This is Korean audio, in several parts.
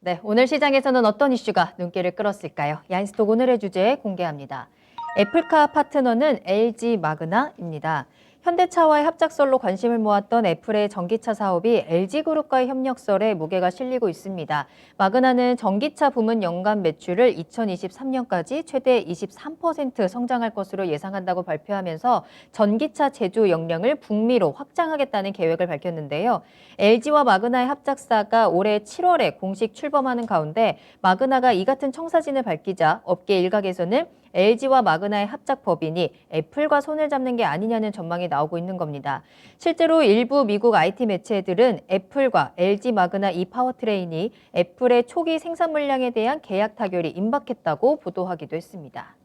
네, 오늘 시장에서는 어떤 이슈가 눈길을 끌었을까요? 야인스톡 오늘의 주제 공개합니다. 애플카 파트너는 LG 마그나입니다. 현대차와의 합작설로 관심을 모았던 애플의 전기차 사업이 LG그룹과의 협력설에 무게가 실리고 있습니다. 마그나는 전기차 부문 연간 매출을 2023년까지 최대 23% 성장할 것으로 예상한다고 발표하면서 전기차 제조 역량을 북미로 확장하겠다는 계획을 밝혔는데요. LG와 마그나의 합작사가 올해 7월에 공식 출범하는 가운데 마그나가 이 같은 청사진을 밝히자 업계 일각에서는 LG와 마그나의 합작 법인이 애플과 손을 잡는 게 아니냐는 전망이 나오고 있는 겁니다. 실제로 일부 미국 IT 매체들은 애플과 LG 마그나 이 파워트레인이 애플의 초기 생산 물량에 대한 계약 타결이 임박했다고 보도하기도 했습니다.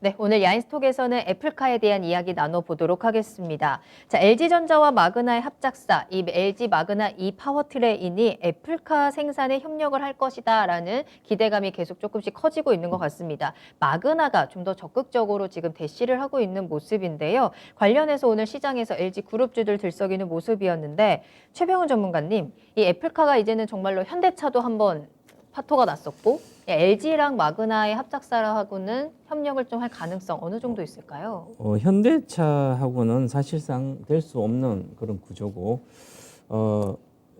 네, 오늘 야인스톡에서는 애플카에 대한 이야기 나눠보도록 하겠습니다. 자, LG전자와 마그나의 합작사, 이 LG 마그나 이 파워트레인이 애플카 생산에 협력을 할 것이다라는 기대감이 계속 조금씩 커지고 있는 것 같습니다. 마그나가 좀 더 적극적으로 지금 대시를 하고 있는 모습인데요. 관련해서 오늘 시장에서 LG 그룹주들 들썩이는 모습이었는데 최병훈 전문가님, 이 애플카가 이제는 정말로 현대차도 한번 파토가 났었고 LG랑 마그나의 합작사하고는 협력을 좀 할 가능성 어느 정도 있을까요? 현대차하고는 사실상 될 수 없는 그런 구조고,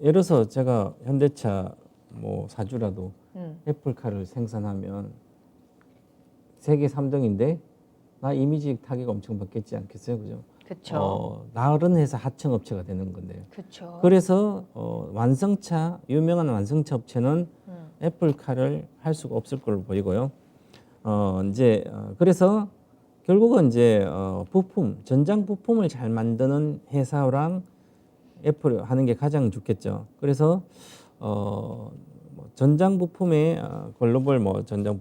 예를 들어서 제가 현대차 뭐 사주라도 애플카를 생산하면 세계 3등인데 나 이미지 타격 엄청 받겠지 않겠어요, 그죠? 그렇죠. 다른 회사 하청 업체가 되는 건데요. 그렇죠. 그래서 완성차 유명한 완성차 업체는 애플카를 할 수가 없을 걸로 보이고요. 그래서 결국은 이제 부품 전장 부품을 잘 만드는 회사랑 애플 하는 게 가장 좋겠죠. 그래서 전장 부품의 글로벌 뭐 전장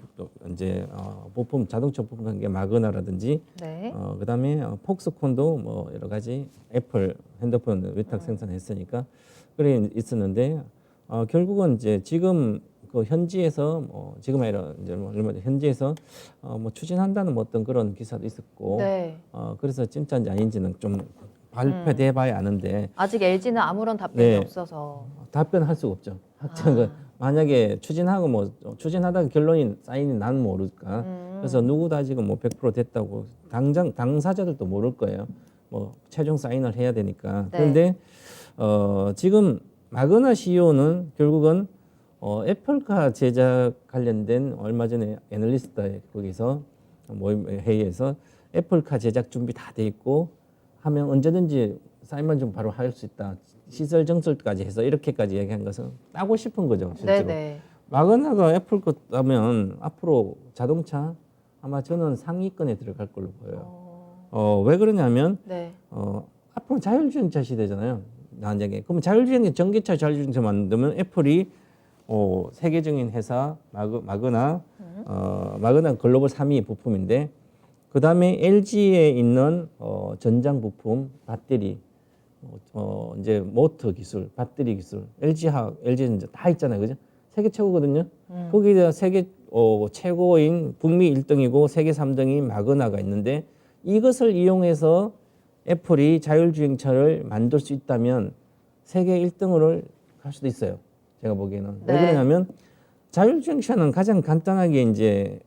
부품 자동차 부품 한 게 마그나라든지 네. 그다음에 폭스콘도 뭐 여러 가지 애플 핸드폰 위탁 생산했으니까 그래 있었는데 결국은 이제 지금 그 현지에서 지금 아니라 이제 뭐 얼마 전 현지에서 뭐 추진한다는 뭐 어떤 그런 기사도 있었고 네. 그래서 진짜인지 아닌지는 좀 발표돼 봐야 아는데 아직 LG는 아무런 답변이 네. 없어서. 답변할 수가 없죠. 확정은 만약에 추진하고 뭐 추진하다가 결론이 사인이 나는 모를까. 그래서 누구 다 지금 뭐 100% 됐다고 당장 당사자들도 모를 거예요. 뭐 최종 사인을 해야 되니까. 네. 그런데 지금 마그나 CEO는 결국은 애플카 제작 관련된 얼마 전에 애널리스트 거기서 모임 회의에서 애플카 제작 준비 다 돼 있고 하면 언제든지 사인만 좀 바로 할 수 있다. 시설 정설까지 해서 이렇게까지 얘기한 것은 따고 싶은 거죠, 실제로. 네네. 마그나가 애플 거 따면 앞으로 자동차 아마 저는 상위권에 들어갈 걸로 보여요. 왜 그러냐면 네. 앞으로 자율주행차 시대잖아요. 만약에 그럼 자율주행 전기차 자율주행차 만들면 애플이 세계적인 회사 마그나 글로벌 3위 부품인데 그 다음에 LG에 있는 전장 부품 배터리 이제 모터 기술, 배터리 기술, LG는 다 있잖아요, 그죠? 세계 최고거든요. 거기다 세계 최고인 북미 1등이고 세계 3등인 마그나가 있는데 이것을 이용해서 애플이 자율주행차를 만들 수 있다면 세계 1등으로 갈 수도 있어요. 제가 보기에는. 네. 왜 그러냐면 자율주행차는 가장 간단하게 이제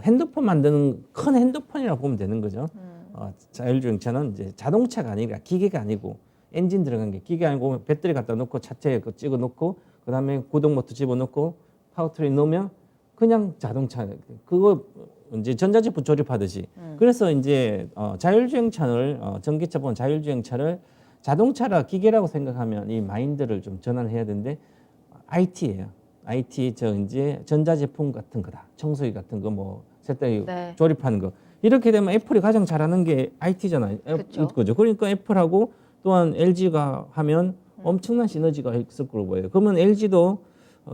핸드폰 만드는 큰 핸드폰이라고 보면 되는 거죠. 자율주행차는 이제 자동차가 아니라 기계가 아니고 엔진 들어간 게 기계 아니고 배터리 갖다 놓고 차체에 찍어 놓고 그다음에 구동 모터 집어 넣고 파워트레인 넣으면 그냥 자동차 그거 이제 전자제품 조립하듯이 그래서 이제 자율주행차를 전기차보다 자율주행차를 자동차라 기계라고 생각하면 이 마인드를 좀 전환해야 되는데 IT예요. IT 이제 전자제품 같은 거다. 청소기 같은 거 뭐 세탁기 네. 조립하는 거. 이렇게 되면 애플이 가장 잘하는 게 IT잖아요. 그쵸. 그죠. 그러니까 애플하고 또한 LG가 하면 엄청난 시너지가 있을 거로 보여요. 그러면 LG도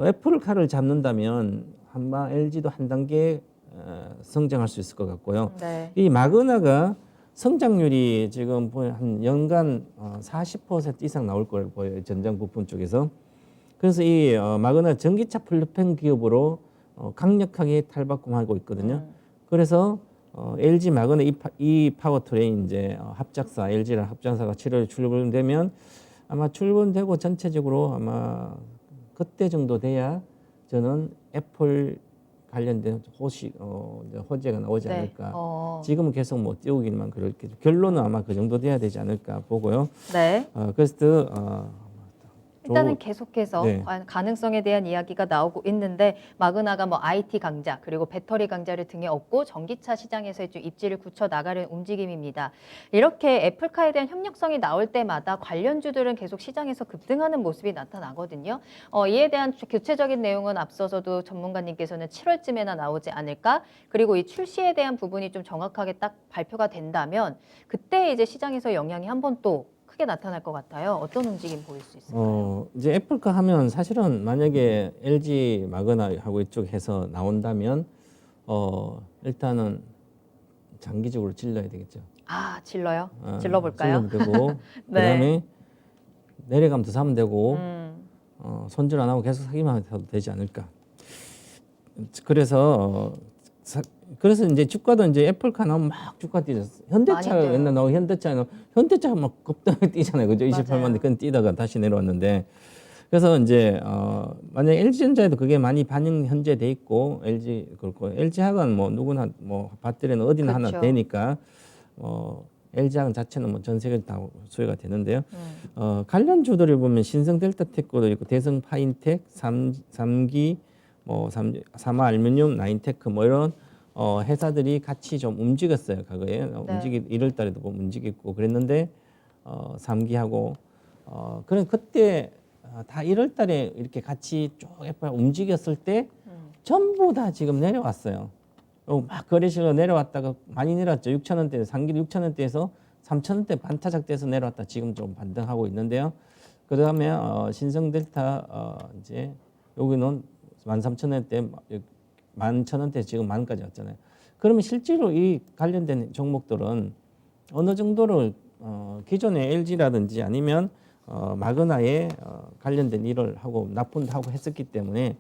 애플카를 잡는다면 한번 LG도 한 단계 성장할 수 있을 것 같고요. 네. 이 마그나가 성장률이 지금 보면 한 연간 40% 이상 나올 걸 보여요. 전장 부품 쪽에서. 그래서 이 마그나 전기차 플랫폼 기업으로 강력하게 탈바꿈하고 있거든요. 그래서 LG 마그나 이 파워트레인 이제 합작사 LG랑 합작사가 7월에 출범되면 아마 출원되고 전체적으로 아마 그때 정도 돼야 저는 애플 관련된 호재가 나오지 네. 않을까. 지금은 계속 뭐 띄우기만 그렇게 결론은 아마 그 정도 돼야 되지 않을까 보고요. 네. 그래서 일단은 계속해서 네. 가능성에 대한 이야기가 나오고 있는데 마그나가 뭐 IT 강자 그리고 배터리 강자를 등에 업고 전기차 시장에서 좀 입지를 굳혀 나가는 움직임입니다. 이렇게 애플카에 대한 협력성이 나올 때마다 관련주들은 계속 시장에서 급등하는 모습이 나타나거든요. 이에 대한 구체적인 내용은 앞서서도 전문가님께서는 7월쯤에나 나오지 않을까? 그리고 이 출시에 대한 부분이 좀 정확하게 딱 발표가 된다면 그때 이제 시장에서 영향이 한번 또 크게 나타날 것 같아요. 어떤 움직임 보일 수 있을까요? 이제 애플카 하면 사실은 만약에 LG 마그나하고 이쪽 해서 나온다면 일단은 장기적으로 질러야 되겠죠. 아, 질러요? 질러볼까요? 질러도 되고 네. 그다음에 내려가면 더 사면 되고 음, 손절 안 하고 계속 사기만 해도 되지 않을까. 그래서 그래서 이제 주가도 이제 애플카 나오면 막 주가 뛰었어. 현대차 많이 뛰어요. 옛날 나오고 현대차가 막 급등하게 뛰잖아요. 그죠? 28만 대 그건 뛰다가 다시 내려왔는데 그래서 이제 만약 LG전자에도 그게 많이 반영 현재 돼 있고 LG 그렇고 LG화학은 뭐 누구나 뭐 배터리는 어디나 하나 그렇죠. 되니까 LG화학 자체는 뭐 전 세계 다 소유가 되는데요. 관련 주들을 보면 신성 델타테크도 있고 대성 파인텍, 삼기 사마 알루미늄, 나인테크 뭐 이런 회사들이 같이 좀 움직였어요. 과거에 네. 1월 달에도 보면 움직였고 그랬는데 3기하고 그런 그때 다 1월 달에 이렇게 같이 쭉 애플 움직였을 때 전부 다 지금 내려왔어요. 막 거래실로 내려왔다가 많이 내려왔죠. 6,000원대, 3기 6,000원대에서 3,000원대 반타작돼서 내려왔다. 지금 좀 반등하고 있는데요. 그다음에 신성델타 이제 여기는 13,000원대 11,000원대 지금 만까지 왔잖아요. 그러면 실제로 이 관련된 종목들은 어느 정도를 기존의 LG라든지 아니면 마그나에 관련된 일을 하고 납품도 하고 했었기 때문에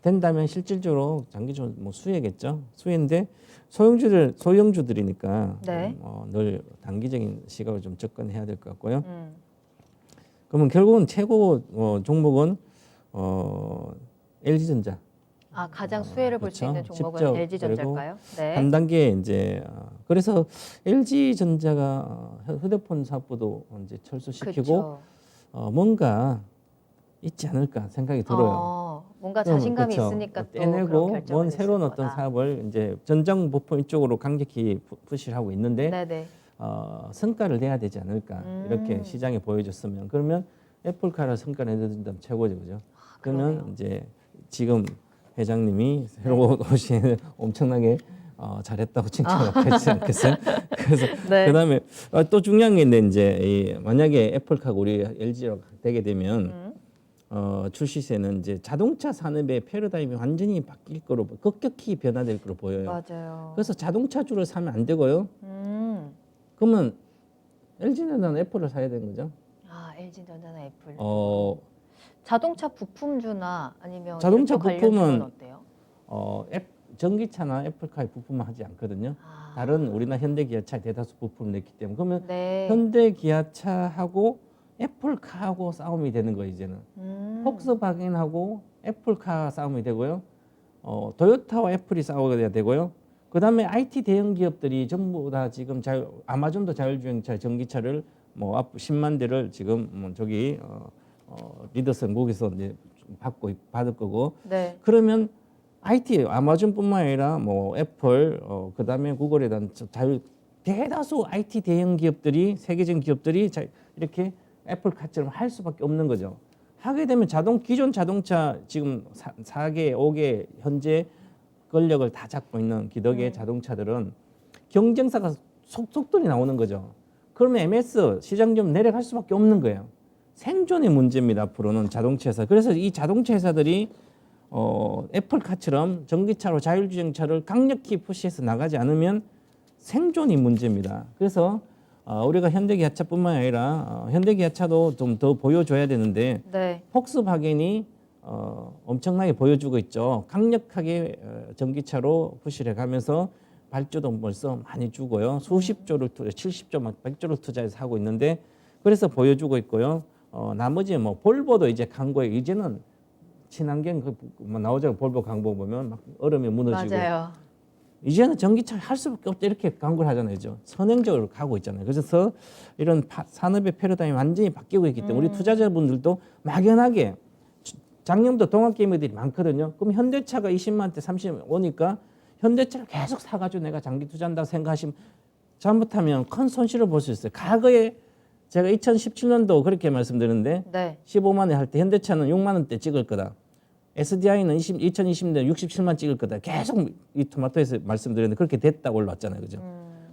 된다면 실질적으로 장기적으로 뭐 수혜겠죠. 수혜인데 소형주들이니까 네. 늘 단기적인 시각을 좀 접근해야 될 것 같고요. 그러면 결국은 최고 종목은 LG전자. 아, 가장 수혜를 볼 수 그렇죠. 있는 종목은 직접 LG전자일까요? 네. 한 단계 이제 그래서 LG전자가 휴대폰 사업부도 이제 철수시키고 그렇죠. 뭔가 있지 않을까 생각이 들어요. 뭔가 자신감이 그렇죠. 있으니까 또 그런 떼내고 결정을 뭔 했을 새로운 어떤 거다. 사업을 이제 전장 부품 이쪽으로 강력히 푸시를 하고 있는데 네네. 성과를 내야 되지 않을까 이렇게 시장에 보여줬으면 그러면 애플카를 성과를 내준다면 최고죠, 그죠? 그러면 그러네요. 이제 지금 회장님이 새로 오신 엄청나게 잘했다고 칭찬을 받지 않겠어요? 그래서 네. 그다음에 또 중요한 게 있는데 이제 만약에 애플카가 우리 LG로 되게 되면 출시세는 이제 자동차 산업의 패러다임이 완전히 바뀔 거로 급격히 변화될 거로 보여요. 맞아요. 그래서 자동차주를 사면 안 되고요. 그러면 LG는 애플을 사야 되는 거죠. 아, LG전자나 애플. 자동차 부품주나 아니면 자동차 별도 관련주는 부품은 어때요? 전기차나 애플카의 부품은 하지 않거든요. 아, 다른 우리나 현대기아차 대다수 부품을 냈기 때문에 그러면 네. 현대기아차하고 애플카하고 싸움이 되는 거예요 이제는. 폭스바겐하고 애플카 싸움이 되고요. 도요타와 애플이 싸워야 되고요. 그다음에 IT 대형 기업들이 전부 다 지금 아마존도 자율주행차 전기차를 뭐 앞 10만 대를 지금 저기 리더성 국에서 이제 받을 거고. 네. 그러면 IT 아마존뿐만 아니라 뭐 애플 그다음에 구글에 대한 대다수 IT 대형 기업들이 세계적인 기업들이 이렇게 애플카처럼 할 수밖에 없는 거죠. 하게 되면 기존 자동차 지금 4개, 5개 현재 권력을 다 잡고 있는 기덕의 자동차들은 경쟁사가 속속들이 나오는 거죠. 그러면 MS 시장 좀 내려갈 수밖에 없는 거예요. 생존의 문제입니다. 앞으로는 자동차 회사. 그래서 이 자동차 회사들이 애플카처럼 전기차로 자율주행차를 강력히 푸시해서 나가지 않으면 생존이 문제입니다. 그래서 우리가 현대기아차뿐만 아니라 현대기아차도 좀 더 보여줘야 되는데 네. 폭스바겐이 엄청나게 보여주고 있죠. 강력하게 전기차로 푸시를 해가면서 발주도 벌써 많이 주고요. 수십 조를 투자, 70조, 막 100조를 투자해서 하고 있는데 그래서 보여주고 있고요. 나머지 뭐 볼보도 이제 광고에 이제는 친환경 뭐 나오잖아요. 볼보 광고 보면 막 얼음이 무너지고 맞아요. 이제는 전기차 할 수밖에 없다 이렇게 광고를 하잖아요. 그죠? 선행적으로 가고 있잖아요. 그래서 이런 산업의 패러다임이 완전히 바뀌고 있기 때문에 우리 투자자분들도 막연하게 작년부터 동학개미들이 많거든요. 그럼 현대차가 20만 대, 30만 오니까 현대차를 계속 사가지고 내가 장기 투자한다고 생각하시면 잘못하면 큰 손실을 볼 수 있어요. 과거에 제가 2017년도 그렇게 말씀드렸는데 네. 15만 원 할 때 현대차는 6만 원대 찍을 거다. SDI는 2020년 67만 찍을 거다. 계속 이 토마토에서 말씀드렸는데 그렇게 됐다고 올라왔잖아요. 그죠?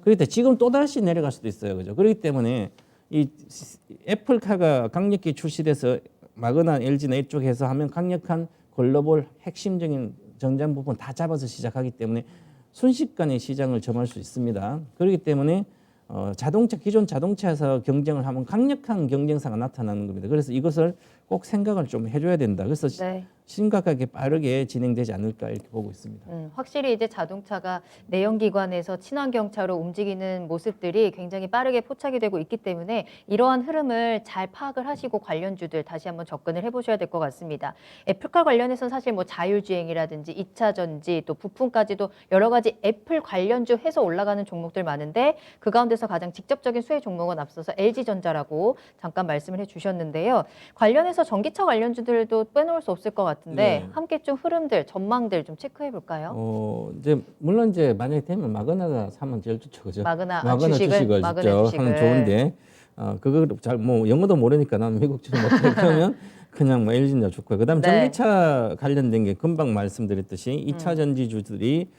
그럴 때 지금 또다시 내려갈 수도 있어요. 그죠? 그렇기 때문에 이 애플카가 강력히 출시돼서 마그나 LG나 이쪽에서 하면 강력한 글로벌 핵심적인 전장 부분 다 잡아서 시작하기 때문에 순식간에 시장을 점할 수 있습니다. 그렇기 때문에 기존 자동차에서 경쟁을 하면 강력한 경쟁사가 나타나는 겁니다. 그래서 이것을 꼭 생각을 좀 해줘야 된다. 그래서 네. 심각하게 빠르게 진행되지 않을까 이렇게 보고 있습니다. 확실히 이제 자동차가 내연기관에서 친환경차로 움직이는 모습들이 굉장히 빠르게 포착이 되고 있기 때문에 이러한 흐름을 잘 파악을 하시고 관련주들 다시 한번 접근을 해보셔야 될 것 같습니다. 애플카 관련해서는 사실 뭐 자율주행이라든지 2차 전지 또 부품까지도 여러 가지 애플 관련주 해서 올라가는 종목들 많은데 그 가운데서 가장 직접적인 수혜 종목은 앞서서 LG전자라고 잠깐 말씀을 해주셨는데요. 관련해서 전기차 관련주들도 빼놓을 수 없을 것 같은데 네. 함께 좀 흐름들, 전망들 좀 체크해 볼까요? 이제 물론 이제 만약에 되면 마그나가 사면 제일 좋죠, 그죠? 마그나 주식을 직접 하면 좋은데 그거 잘 뭐 영어도 모르니까 나는 미국 주식 못해 그러면 그냥 뭐 LG전자 좋고요. 그다음 네. 전기차 관련된 게 금방 말씀드렸듯이 2차 전지주들이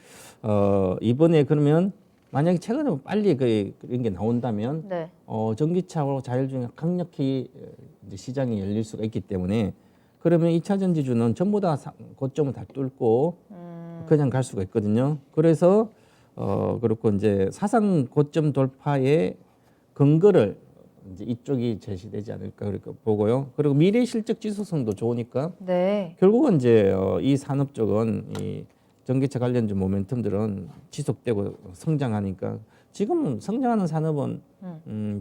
이번에 그러면 만약에 최근에 빨리 그런 게 나온다면 네. 전기차하고 자율주행 강력히 이제 시장이 열릴 수가 있기 때문에 그러면 2차 전지주는 전부 다 고점을 다 뚫고 그냥 갈 수가 있거든요. 그래서 그렇고 이제 사상 고점 돌파의 근거를 이제 이쪽이 제시되지 않을까 그렇게 보고요. 그리고 미래 실적 지수성도 좋으니까 네. 결국은 이제 이 산업 쪽은 이 전기차 관련주 모멘텀들은 지속되고 성장하니까 지금 성장하는 산업은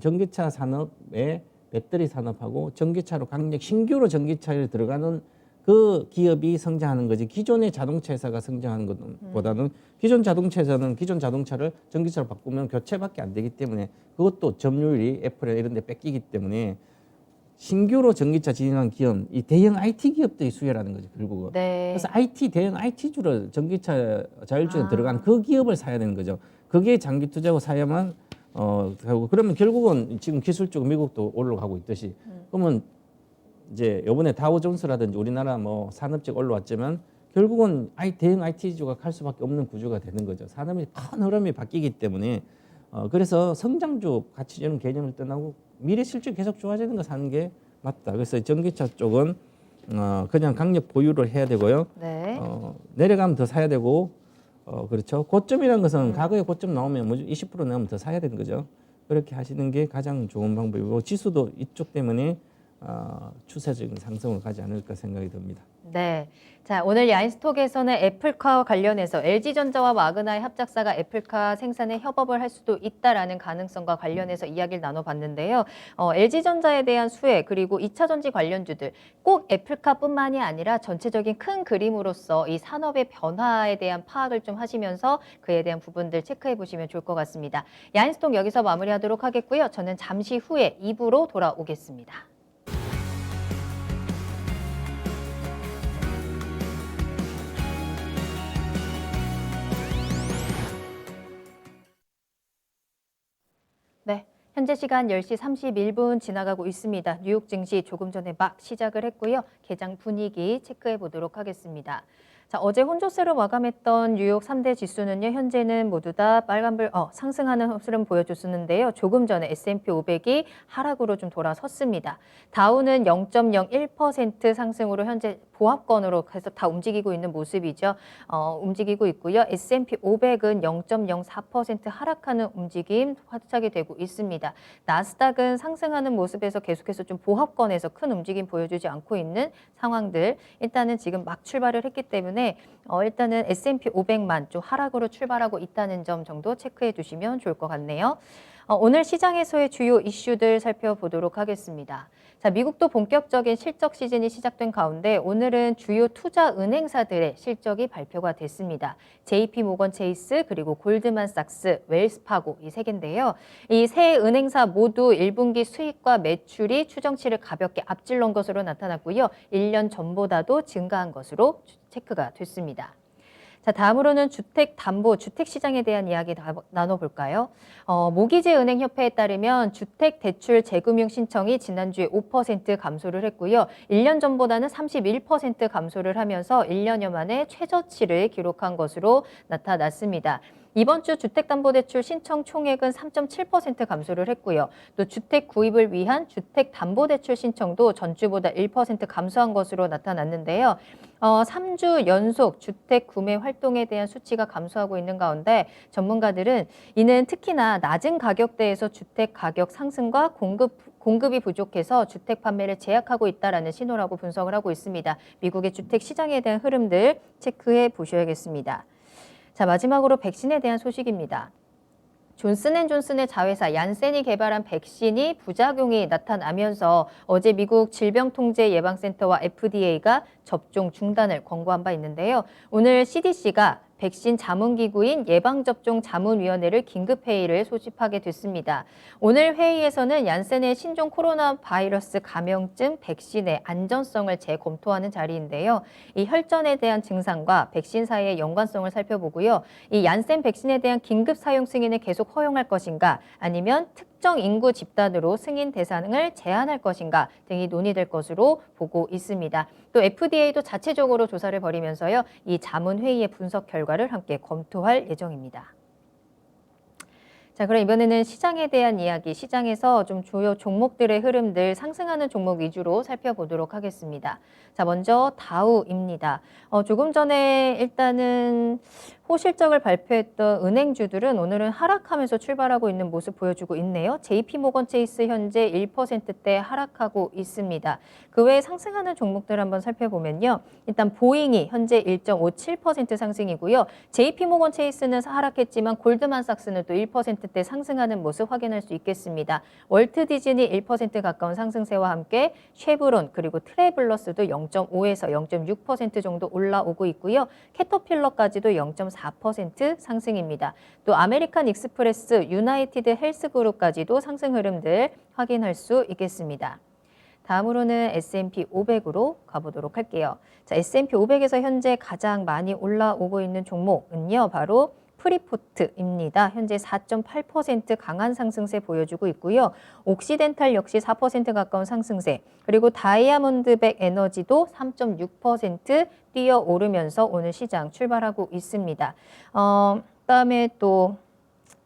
전기차 산업의 배터리 산업하고 전기차로 신규로 전기차에 들어가는 그 기업이 성장하는 거지 기존의 자동차 회사가 성장하는 것보다는 기존 자동차 회사는 기존 자동차를 전기차로 바꾸면 교체밖에 안 되기 때문에 그것도 점유율이 애플이나 이런 데 뺏기기 때문에 신규로 전기차 진행한 기업, 이 대형 IT 기업들이 수혜라는 거죠, 결국은. 네. 그래서 대형 IT주를 전기차 자율주행에 들어간 그 기업을 사야 되는 거죠. 그게 장기 투자고 사야만 그러면 결국은 지금 기술적으로 미국도 올라가고 있듯이 그러면 이제 요번에 다우존스라든지 우리나라 뭐 산업적 올라왔지만 결국은 대형 IT주가 갈 수밖에 없는 구조가 되는 거죠. 산업이 큰 흐름이 바뀌기 때문에 그래서 성장주 가치 이런 개념을 떠나고 미래 실적 계속 좋아지는 거 사는 게 맞다. 그래서 전기차 쪽은 그냥 강력 보유를 해야 되고요. 네. 내려가면 더 사야 되고 그렇죠. 고점이라는 것은 과거에 고점 나오면 20% 나오면 더 사야 되는 거죠. 그렇게 하시는 게 가장 좋은 방법이고 지수도 이쪽 때문에 추세적인 상승을 가지 않을까 생각이 듭니다. 네. 자, 오늘 야인스톡에서는 애플카와 관련해서 LG전자와 마그나의 합작사가 애플카 생산에 협업을 할 수도 있다라는 가능성과 관련해서 이야기를 나눠봤는데요. LG전자에 대한 수혜 그리고 2차 전지 관련주들 꼭 애플카뿐만이 아니라 전체적인 큰 그림으로서 이 산업의 변화에 대한 파악을 좀 하시면서 그에 대한 부분들 체크해 보시면 좋을 것 같습니다. 야인스톡 여기서 마무리하도록 하겠고요. 저는 잠시 후에 2부로 돌아오겠습니다. 네, 현재 시간 10시 31분 지나가고 있습니다. 뉴욕 증시 조금 전에 막 시작을 했고요. 개장 분위기 체크해 보도록 하겠습니다. 자, 어제 혼조세로 마감했던 뉴욕 3대 지수는요. 현재는 모두 다 빨간불 상승하는 흐름 보여줬었는데요. 조금 전에 S&P 500이 하락으로 좀 돌아섰습니다. 다우는 0.01% 상승으로 현재 보합권으로 해서 다 움직이고 있는 모습이죠. 움직이고 있고요. S&P 500은 0.04% 하락하는 움직임 활착이 되고 있습니다. 나스닥은 상승하는 모습에서 계속해서 좀 보합권에서 큰 움직임 보여주지 않고 있는 상황들. 일단은 지금 막 출발을 했기 때문에 일단은 S&P 500만 좀 하락으로 출발하고 있다는 점 정도 체크해 주시면 좋을 것 같네요. 오늘 시장에서의 주요 이슈들 살펴보도록 하겠습니다. 자, 미국도 본격적인 실적 시즌이 시작된 가운데 오늘은 주요 투자 은행사들의 실적이 발표가 됐습니다. JP 모건 체이스 그리고 골드만삭스, 웰스파고 이 세 개인데요. 이 세 은행사 모두 1분기 수익과 매출이 추정치를 가볍게 앞질른 것으로 나타났고요. 1년 전보다도 증가한 것으로 체크가 됐습니다. 자, 다음으로는 주택시장에 대한 이야기 나눠볼까요? 모기지은행협회에 따르면 주택대출 재금융 신청이 지난주에 5% 감소를 했고요. 1년 전보다는 31% 감소를 하면서 1년여 만에 최저치를 기록한 것으로 나타났습니다. 이번 주 주택담보대출 신청 총액은 3.7% 감소를 했고요. 또 주택 구입을 위한 주택담보대출 신청도 전주보다 1% 감소한 것으로 나타났는데요. 3주 연속 주택 구매 활동에 대한 수치가 감소하고 있는 가운데 전문가들은 이는 특히나 낮은 가격대에서 주택 가격 상승과 공급이 부족해서 주택 판매를 제약하고 있다라는 신호라고 분석을 하고 있습니다. 미국의 주택 시장에 대한 흐름들 체크해 보셔야겠습니다. 자, 마지막으로 백신에 대한 소식입니다. 존슨앤존슨의 자회사 얀센이 개발한 백신이 부작용이 나타나면서 어제 미국 질병통제예방센터와 FDA가 접종 중단을 권고한 바 있는데요. 오늘 CDC가 백신 자문기구인 예방접종자문위원회를 긴급회의를 소집하게 됐습니다. 오늘 회의에서는 얀센의 신종 코로나 바이러스 감염증 백신의 안전성을 재검토하는 자리인데요. 이 혈전에 대한 증상과 백신 사이의 연관성을 살펴보고요. 이 얀센 백신에 대한 긴급 사용 승인을 계속 허용할 것인가 아니면 특정 인구 집단으로 승인 대상을 제한할 것인가 등이 논의될 것으로 보고 있습니다. 또 FDA도 자체적으로 조사를 벌이면서요. 이 자문회의의 분석 결과를 함께 검토할 예정입니다. 자, 그럼 이번에는 시장에 대한 이야기, 시장에서 좀 주요 종목들의 흐름들 상승하는 종목 위주로 살펴보도록 하겠습니다. 자, 먼저 다우입니다. 조금 전에 일단은 호실적을 발표했던 은행주들은 오늘은 하락하면서 출발하고 있는 모습 보여주고 있네요. JP 모건 체이스 현재 1%대 하락하고 있습니다. 그 외에 상승하는 종목들 한번 살펴보면요. 일단 보잉이 현재 1.57% 상승이고요. JP 모건 체이스는 하락했지만 골드만삭스는 또 1%대 상승하는 모습 확인할 수 있겠습니다. 월트 디즈니 1% 가까운 상승세와 함께 쉐브론 그리고 트래블러스도 0.5에서 0.6% 정도 올라오고 있고요. 캐터필러까지도 0.4% 상승입니다. 또 아메리칸 익스프레스, 유나이티드 헬스그룹까지도 상승 흐름들 확인할 수 있겠습니다. 다음으로는 S&P 500으로 가보도록 할게요. 자, S&P 500에서 현재 가장 많이 올라오고 있는 종목은요, 바로 프리포트입니다. 현재 4.8% 강한 상승세 보여주고 있고요. 옥시덴탈 역시 4% 가까운 상승세, 그리고 다이아몬드백 에너지도 3.6% 뛰어오르면서 오늘 시장 출발하고 있습니다. 그다음에 또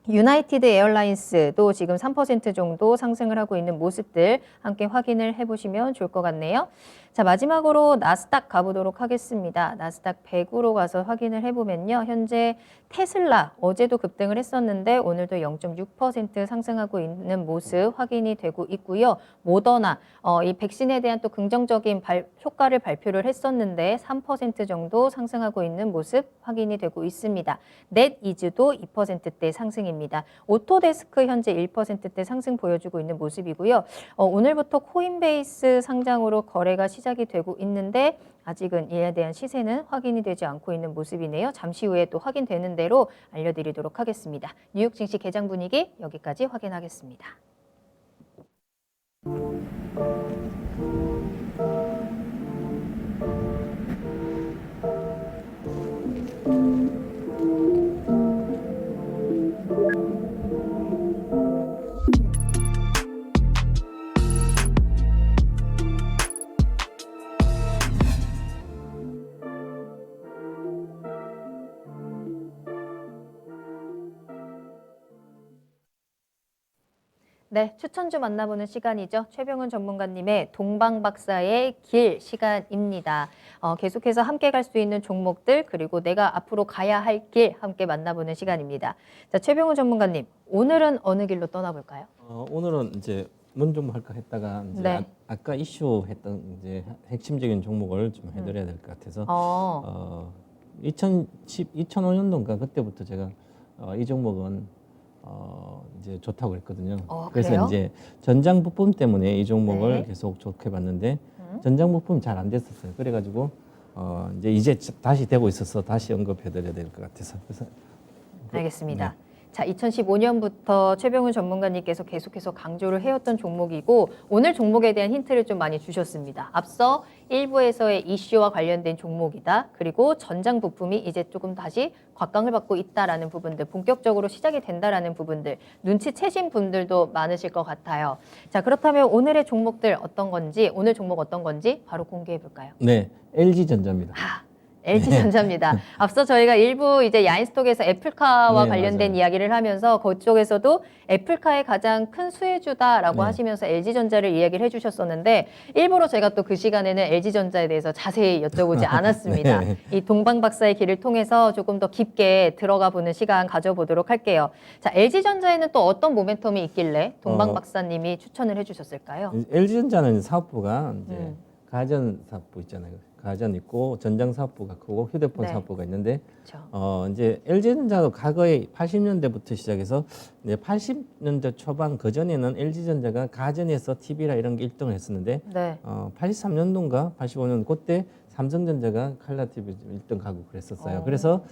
유나이티드 에어라인스도 지금 3% 정도 상승을 하고 있는 모습들 함께 확인을 해보시면 좋을 것 같네요. 자, 마지막으로 나스닥 가보도록 하겠습니다. 나스닥 100으로 가서 확인을 해보면요. 현재 테슬라 어제도 급등을 했었는데 오늘도 0.6% 상승하고 있는 모습 확인이 되고 있고요. 모더나 이 백신에 대한 또 긍정적인 효과를 발표를 했었는데 3% 정도 상승하고 있는 모습 확인이 되고 있습니다. 넷이즈도 2%대 상승입니다. 오토데스크 현재 1%대 상승 보여주고 있는 모습이고요. 오늘부터 코인베이스 상장으로 거래가 시작이 되고 있는데 아직은 이에 대한 시세는 확인이 되지 않고 있는 모습이네요. 잠시 후에 또 확인되는 대로 알려드리도록 하겠습니다. 뉴욕 증시 개장 분위기 여기까지 확인하겠습니다. 네, 추천주 만나보는 시간이죠. 최병훈 전문가님의 동방박사의 길 시간입니다. 계속해서 함께 갈 수 있는 종목들 그리고 내가 앞으로 가야 할 길 함께 만나보는 시간입니다. 자, 최병훈 전문가님, 오늘은 어느 길로 떠나볼까요? 오늘은 이제 뭔 종목 할까 했다가 이제 네. 아까 이슈했던 이제 핵심적인 종목을 좀 해드려야 될 것 같아서 2005년도인가 그때부터 제가 이 종목은 이제 좋다고 그랬거든요. 그래요? 그래서 이제 전장 부품 때문에 이 종목을 네. 계속 좋게 봤는데 전장 부품 잘 안 됐었어요. 그래가지고 이제 다시 되고 있어서 다시 언급해드려야 될 것 같아서 그래서 알겠습니다. 자, 2015년부터 최병훈 전문가님께서 계속해서 강조를 해왔던 종목이고 오늘 종목에 대한 힌트를 좀 많이 주셨습니다. 앞서 1부에서의 이슈와 관련된 종목이다. 그리고 전장 부품이 이제 조금 다시 곽강을 받고 있다라는 부분들, 본격적으로 시작이 된다라는 부분들, 눈치채신 분들도 많으실 것 같아요. 자, 그렇다면 오늘의 종목들 어떤 건지, 오늘 종목 어떤 건지 바로 공개해 볼까요? 네, LG전자입니다. LG전자입니다. 앞서 저희가 일부 이제 야인스톡에서 애플카와 네, 관련된 맞아요. 이야기를 하면서 그쪽에서도 애플카의 가장 큰 수혜주다라고 네. 하시면서 LG전자를 이야기를 해주셨었는데 일부러 제가 또 그 시간에는 LG전자에 대해서 자세히 여쭤보지 않았습니다. 네. 이 동방 박사의 길을 통해서 조금 더 깊게 들어가 보는 시간 가져보도록 할게요. 자, LG전자에는 또 어떤 모멘텀이 있길래 동방 박사님이 추천을 해주셨을까요? LG전자는 사업부가 이제 음. 가전 사업부 있잖아요. 가전 있고 전장 사업부가 크고 휴대폰 네. 사업부가 있는데 그렇죠. 이제 LG전자도 과거에 80년대부터 시작해서 이제 80년대 초반 그 전에는 LG전자가 가전에서 TV라 이런 게 1등을 했었는데 네. 83년도인가 85년 그때 삼성전자가 칼라 TV 1등 가고 그랬었어요. 어. 그래서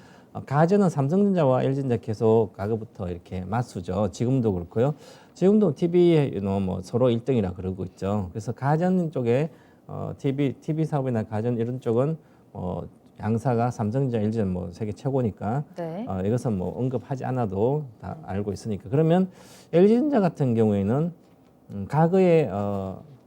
가전은 삼성전자와 LG전자 계속 과거부터 이렇게 맞수죠. 지금도 그렇고요. 지금도 TV에 뭐 서로 1등이라 그러고 있죠. 그래서 가전 쪽에 TV 사업이나 가전 이런 쪽은 양사가 삼성전자, LG전 뭐 세계 최고니까 네. 이것은 뭐 언급하지 않아도 다 알고 있으니까 그러면 LG전자 같은 경우에는 과거에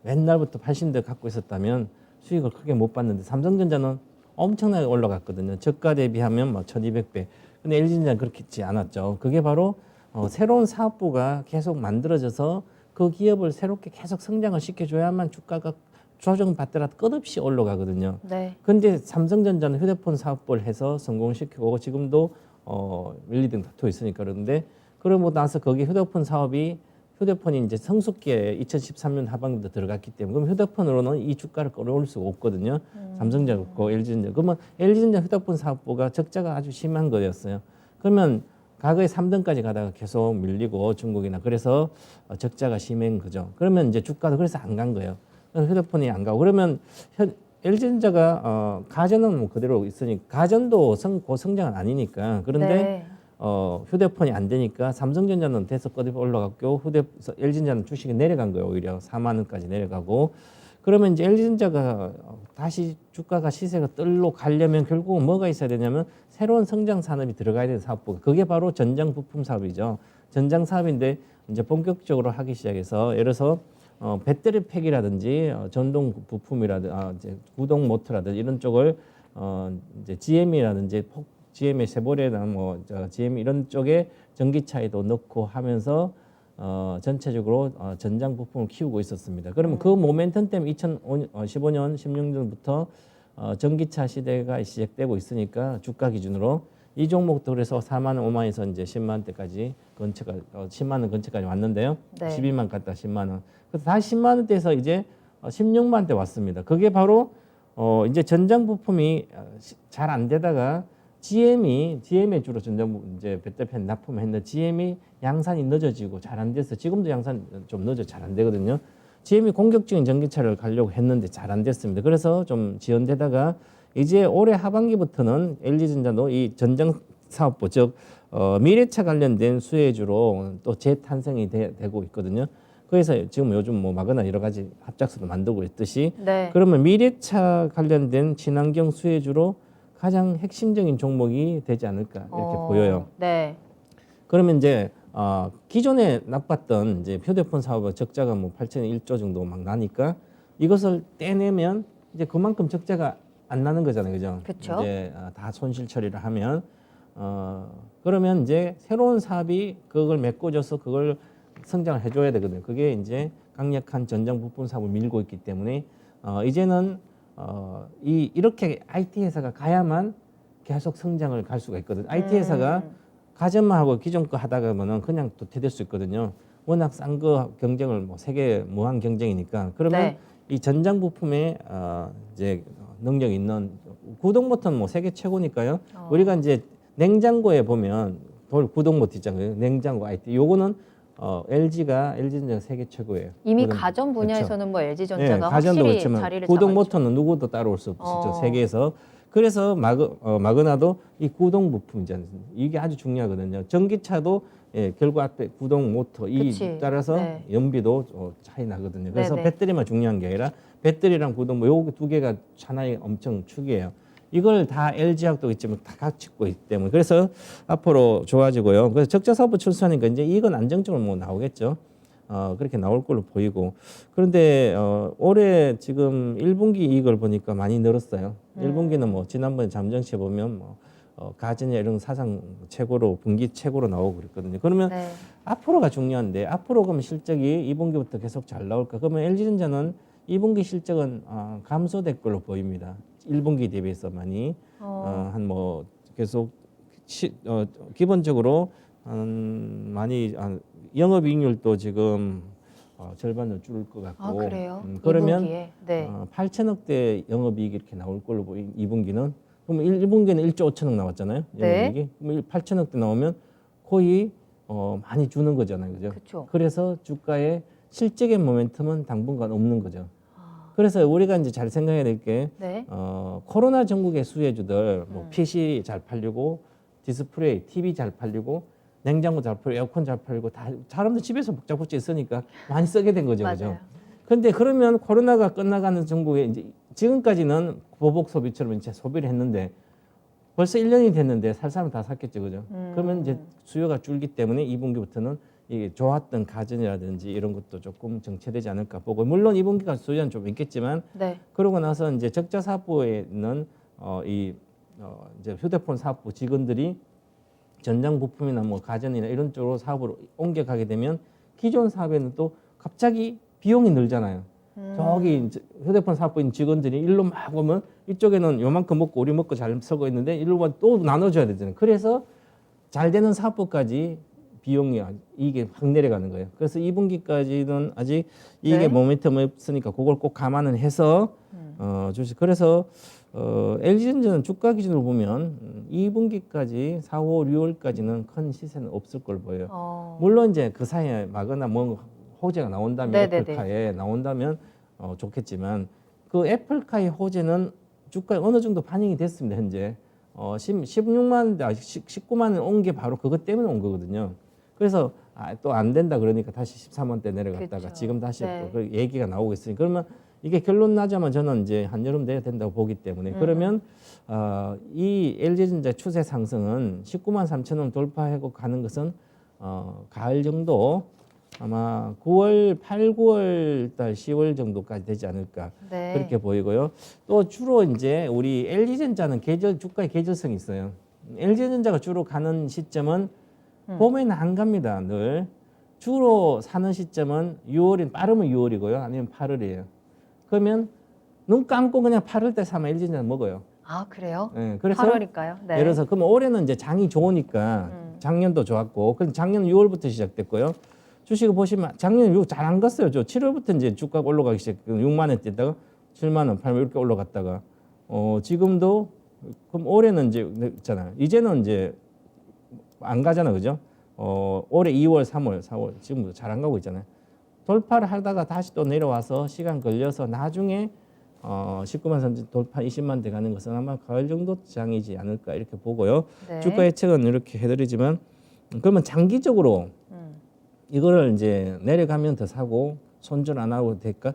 옛날부터 80년대 갖고 있었다면 수익을 크게 못 봤는데 삼성전자는 엄청나게 올라갔거든요. 저가 대비하면 뭐 1200배. 근데 LG전자는 그렇지 않았죠. 그게 바로 새로운 사업부가 계속 만들어져서 그 기업을 새롭게 계속 성장을 시켜줘야만 주가가 조정받더라도 끝없이 올라가거든요. 네. 근데 삼성전자는 휴대폰 사업부를 해서 성공시키고 지금도 1, 2등 다투고 있으니까 그런데 그러고 나서 거기 휴대폰이 이제 성숙기에 2013년 하반기부터 들어갔기 때문에 그럼 휴대폰으로는 이 주가를 끌어올 수가 없거든요. 삼성전자 없고 LG전자. 그러면 LG전자 휴대폰 사업부가 적자가 아주 심한 거였어요. 그러면 과거에 3등까지 가다가 계속 밀리고 중국이나 그래서 적자가 심한 거죠. 그러면 이제 주가도 그래서 안 간 거예요. 휴대폰이 안 가고 그러면 LG전자가 가전은 뭐 그대로 있으니까 가전도 고성장은 아니니까 그런데 네. 휴대폰이 안 되니까 삼성전자는 돼서 거듭 올라갔고 LG전자는 주식이 내려간 거예요. 오히려 4만 원까지 내려가고 그러면 이제 LG전자가 다시 주가가 시세가 떨로 가려면 결국은 뭐가 있어야 되냐면 새로운 성장 산업이 들어가야 되는 사업부가 그게 바로 전장 부품 사업이죠. 전장 사업인데 이제 본격적으로 하기 시작해서 예를 들어서 배터리 팩이라든지 전동 부품이라든지 이제 구동 모터라든지 이런 쪽을 이제 GM이라든지 GM의 쉐보레나 GM 이런 쪽에 전기차에도 넣고 하면서 전체적으로 전장 부품을 키우고 있었습니다. 그러면 그 모멘텀 때문에 2015년, 16년부터 전기차 시대가 시작되고 있으니까 주가 기준으로 이 종목도 그래서 4만 원, 5만 원에서 이제 10만 원대까지 근처가 10만 원 근처까지 왔는데요. 네. 12만 갔다 10만 원. 그래서 다시 10만 원대에서 이제 16만 원대 왔습니다. 그게 바로 이제 전장 부품이 잘 안 되다가 GM이 주로 전장 이제 배터리팬 납품했는데 GM이 양산이 늦어지고 잘 안 돼서 지금도 양산 좀 늦어 잘 안 되거든요. GM이 공격적인 전기차를 가려고 했는데 잘 안 됐습니다. 그래서 좀 지연되다가 이제 올해 하반기부터는 LG전자도 이 전장 사업부 즉 미래차 관련된 수혜주로 또 재탄생이 되고 있거든요. 그래서 지금 요즘 뭐 마그나 여러 가지 합작사도 만들고 있듯이 네. 그러면 미래차 관련된 친환경 수혜주로 가장 핵심적인 종목이 되지 않을까 이렇게 보여요. 네. 그러면 이제 기존에 나빴던 이제 휴대폰 사업의 적자가 뭐 8,001조 정도 막 나니까 이것을 떼내면 이제 그만큼 적자가 안 나는 거잖아요, 그죠? 그쵸. 이제 다 손실 처리를 하면 그러면 이제 새로운 사업이 그걸 메꿔줘서 그걸 성장을 해줘야 되거든요. 그게 이제 강력한 전장 부품 사업을 밀고 있기 때문에 이제는 이렇게 IT 회사가 가야만 계속 성장을 갈 수가 있거든요. IT 회사가 가전만 하고 기존 거 하다가 보면 그냥 도태될 수 있거든요. 워낙 싼 거 경쟁을 뭐 세계 무한 경쟁이니까 그러면 네. 이 전장 부품에 이제 능력 있는 구동 모터는 뭐 세계 최고니까요. 우리가 이제 냉장고에 보면 구동 모터 있잖아요. 냉장고 IT. 요거는 LG전자가 세계 최고예요. 이미 구동, 가전 분야에서는 뭐 LG전자가 가전도 확실히 그렇지만 자리를 구동 잡았죠. 모터는 누구도 따라올 수 없죠. 어. 세계에서. 그래서 마그나도 이 구동 부품이잖아요. 이게 아주 중요하거든요. 전기차도 결국 앞에 구동 모터 이 그치. 따라서 네. 연비도 차이 나거든요. 그래서 네네. 배터리만 중요한 게 아니라 배터리랑 구동 요 두 개가 하나의 엄청 축이에요. 이걸 다 LG하고도 있지만 다 같이 있고 있기 때문에 그래서 앞으로 좋아지고요. 그래서 적자 사업 출소하니까 이제 이건 안정적으로 뭐 나오겠죠. 그렇게 나올 걸로 보이고 그런데 올해 지금 1분기 이익을 보니까 많이 늘었어요. 1분기는 뭐 지난번에 잠정치에 보면 뭐 가전이나 이런 사상 최고로 분기 최고로 나오고 그랬거든요. 그러면 네. 앞으로가 중요한데 앞으로 그러면 실적이 2분기부터 계속 잘 나올까? 그러면 LG전자는 2분기 실적은 감소될 걸로 보입니다. 1분기 대비해서 많이 한 뭐 계속 기본적으로 많이 영업이익률도 지금 절반을 줄을 것 같고. 아, 그래요? 그러면 2분기에? 네. 8천억대 영업이익이 이렇게 나올 걸로 보인 2분기는. 그러면 1분기는 1조 5천억 나왔잖아요. 네. 영업이익이. 그럼 8천억대 나오면 거의 많이 주는 거잖아요, 그죠? 그쵸. 그래서 주가의 실적의 모멘텀은 당분간 없는 거죠. 아, 그래서 우리가 이제 잘 생각해야 될 게 네. 코로나 전국의 수혜주들 뭐 PC 잘 팔리고 디스플레이, TV 잘 팔리고 냉장고 잘 팔리고 에어컨 잘 팔리고 다 사람들 집에서 복잡복잡 있으니까 많이 쓰게 된 거죠, 그죠? 맞아요. 근데 그러면 코로나가 끝나가는 전국에 이제 지금까지는 보복 소비처럼 이제 소비를 했는데 벌써 1년이 됐는데 살 사람 다 샀겠죠, 그죠? 그러면 이제 수요가 줄기 때문에 2분기부터는 이게 좋았던 가전이라든지 이런 것도 조금 정체되지 않을까 보고 물론 2분기가 수요는 좀 있겠지만 네. 그러고 나서 이제 적자 사업부에는 이제 휴대폰 사업부 직원들이 전장 부품이나 뭐 가전이나 이런 쪽으로 사업으로 옮겨가게 되면 기존 사업에는 또 갑자기 비용이 늘잖아요. 저기 이제 휴대폰 사업부인 직원들이 일로 막 오면 이쪽에는 요만큼 먹고 우리 먹고 잘 쓰고 있는데 일로 또 나눠줘야 되잖아요. 그래서 잘 되는 사업부까지 비용이 이게 확 내려가는 거예요. 그래서 2분기까지는 아직 이게 네. 모멘텀이 없으니까 그걸 꼭 감안을 해서 주식. 그래서 LG전자는 주가 기준으로 보면 2분기까지 4, 5, 6월까지는 큰 시세는 없을 걸 보여요. 물론 이제 그 사이에 마거나 뭐 호재가 나온다면 네네네. 애플카에 나온다면 좋겠지만 그 애플카의 호재는 주가에 어느 정도 반영이 됐습니다. 현재 16만 19만 원 온 게 바로 그것 때문에 온 거거든요. 그래서 또 안 된다 그러니까 다시 13원대 내려갔다가 그쵸. 지금 다시 네. 또 그 얘기가 나오고 있으니 그러면 이게 결론 나자면 저는 이제 한여름 돼야 된다고 보기 때문에 그러면 이 LG전자 추세 상승은 19만 3천 원 돌파하고 가는 것은 가을 정도 아마 9월, 8, 9월 달 10월 정도까지 되지 않을까 네. 그렇게 보이고요. 또 주로 이제 우리 LG전자는 주가의 계절성이 있어요. LG전자가 주로 가는 시점은 봄에는 안 갑니다. 늘 주로 사는 시점은 6월인 빠르면 6월이고요. 아니면 8월이에요. 그러면 눈 감고 그냥 8월 때 사면 LG전자 먹어요. 아, 그래요? 네, 그래서 8월일까요? 네. 예를 들어서 그럼 올해는 이제 장이 좋으니까 작년도 좋았고, 그럼 작년 6월부터 시작됐고요. 주식을 보시면 작년 6월 잘 안 갔어요. 저 7월부터 이제 주가가 올라가기 시작해요. 6만 원 뛰다가 7만 원, 8만 원 이렇게 올라갔다가 지금도 그럼 올해는 이제 있잖아요. 이제는 이제 안 가잖아, 그죠? 올해 2월, 3월, 4월 지금도 잘 안 가고 있잖아요. 돌파를 하다가 다시 또 내려와서 시간 걸려서 나중에 19만 선 돌파 20만 대 가는 것은 아마 가을 정도 장이지 않을까 이렇게 보고요. 네. 주가 예측은 이렇게 해드리지만 그러면 장기적으로 이거를 이제 내려가면 더 사고 손절 안 하고 될까?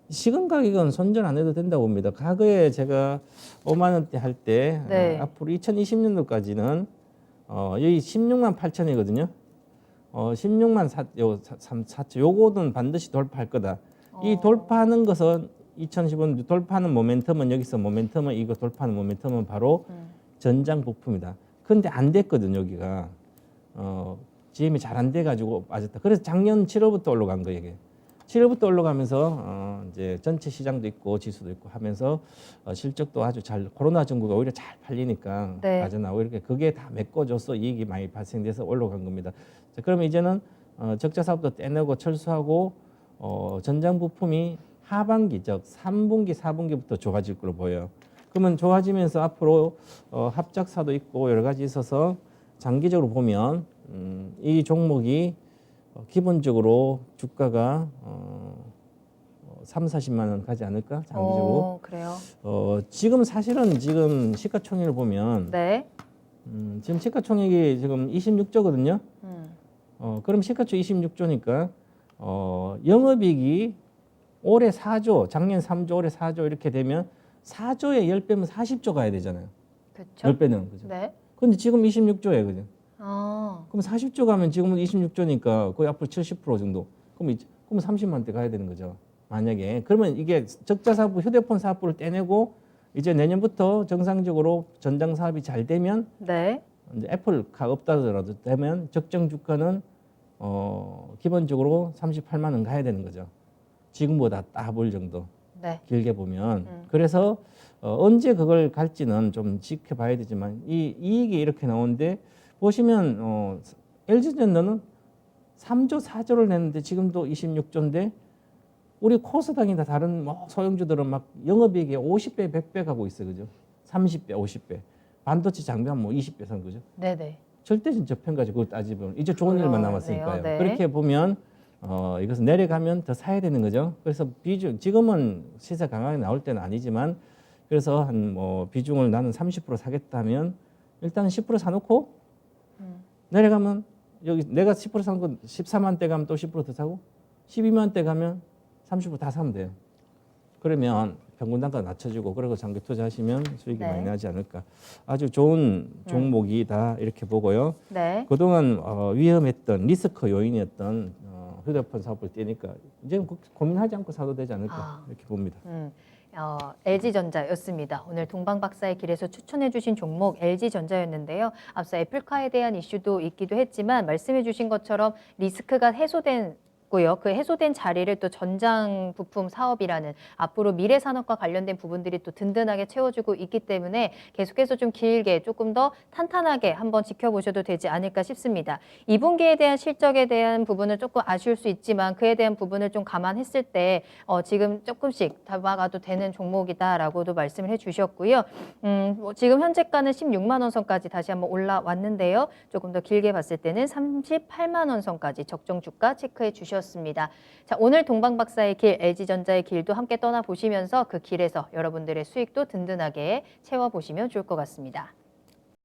시금 가격은 손절 안 해도 된다고 봅니다. 과거에 제가 5만 원대 할 때 네. 앞으로 2020년도까지는 여기 16만 8천이거든요. 16만 4천 요거는 반드시 돌파할 거다. 이 돌파하는 것은 2015년 돌파하는 모멘텀은 여기서 모멘텀은 이거 돌파하는 모멘텀은 바로 전장 부품이다. 그런데 안 됐거든 여기가. GM이 잘 안 돼가지고 빠졌다. 그래서 작년 7월부터 올라간 거예요 이게. 7월부터 올라가면서 이제 전체 시장도 있고 지수도 있고 하면서 실적도 아주 잘 코로나 전국가 오히려 잘 팔리니까 네. 빠져나오고 이렇게 그게 다 메꿔줘서 이익이 많이 발생돼서 올라간 겁니다. 자, 그러면 이제는 적자 사업도 떼내고 철수하고 전장 부품이 하반기 즉 3분기 4분기부터 좋아질 걸로 보여요. 그러면 좋아지면서 앞으로 합작사도 있고 여러 가지 있어서 장기적으로 보면 이 종목이 기본적으로 주가가 3, 40만 원 가지 않을까 장기적으로. 그래요. 지금 사실은 지금 시가총액을 보면 네. 지금 시가총액이 지금 26조거든요. 그럼 시가총액 26조니까 영업이익이 올해 4조, 작년 3조, 올해 4조 이렇게 되면 4조에 10배면 40조 가야 되잖아요. 그렇죠. 10배는 그죠. 네. 근데 지금 26조예요, 그죠? 아, 그럼 40조 가면 지금은 26조니까 거의 앞으로 70% 정도. 그럼 30만 대 가야 되는 거죠. 만약에 그러면 이게 적자 사업, 휴대폰 사업부를 떼내고 이제 내년부터 정상적으로 전장 사업이 잘 되면 네. 이제 애플가 없다더라도 되면 적정 주가는 기본적으로 38만 원 가야 되는 거죠. 지금보다 따블 정도. 네. 길게 보면. 그래서 언제 그걸 갈지는 좀 지켜봐야 되지만 이 이익이 이렇게 나오는데 보시면 LG전자는 3조 4조를 냈는데 지금도 26조인데 우리 코스닥이나 다른 뭐 소형주들은 막 영업이익에 50배, 100배 가고 있어요. 그죠? 30배, 50배. 반도체 장비하면 뭐 20배 선 거죠. 네네. 절대적 저평가지 그걸 따지면 이제 좋은 일만 남았으니까요. 네. 그렇게 보면 이것은 내려가면 더 사야 되는 거죠. 그래서 비중 지금은 시세 강하게 나올 때는 아니지만 그래서 한 뭐 비중을 나는 30% 사겠다면 일단 10% 사놓고 내려가면 여기 내가 10% 산 건 14만 대 가면 또 10% 더 사고 12만 대 가면 30% 다 사면 돼요. 그러면 평균 단가 낮춰지고 그리고 장기 투자하시면 수익이 네. 많이 나지 않을까. 아주 좋은 종목이다 이렇게 보고요. 네. 그동안 위험했던 리스크 요인이었던 휴대폰 사업을 떼니까 이제는 고민하지 않고 사도 되지 않을까 이렇게 봅니다. LG전자였습니다. 오늘 동방박사의 길에서 추천해 주신 종목 LG전자였는데요. 앞서 애플카에 대한 이슈도 있기도 했지만 말씀해 주신 것처럼 리스크가 해소된 고요. 그 해소된 자리를 또 전장 부품 사업이라는 앞으로 미래 산업과 관련된 부분들이 또 든든하게 채워주고 있기 때문에 계속해서 좀 길게 조금 더 탄탄하게 한번 지켜보셔도 되지 않을까 싶습니다. 2분기에 대한 실적에 대한 부분은 조금 아쉬울 수 있지만 그에 대한 부분을 좀 감안했을 때 지금 조금씩 잡아가도 되는 종목이다라고도 말씀을 해주셨고요. 뭐 지금 현재가는 16만 원 선까지 다시 한번 올라왔는데요. 조금 더 길게 봤을 때는 38만 원 선까지 적정 주가 체크해 주셨습니다. 자, 오늘 동방박사의 길, LG전자의 길도 함께 떠나보시면서 그 길에서 여러분들의 수익도 든든하게 채워보시면 좋을 것 같습니다.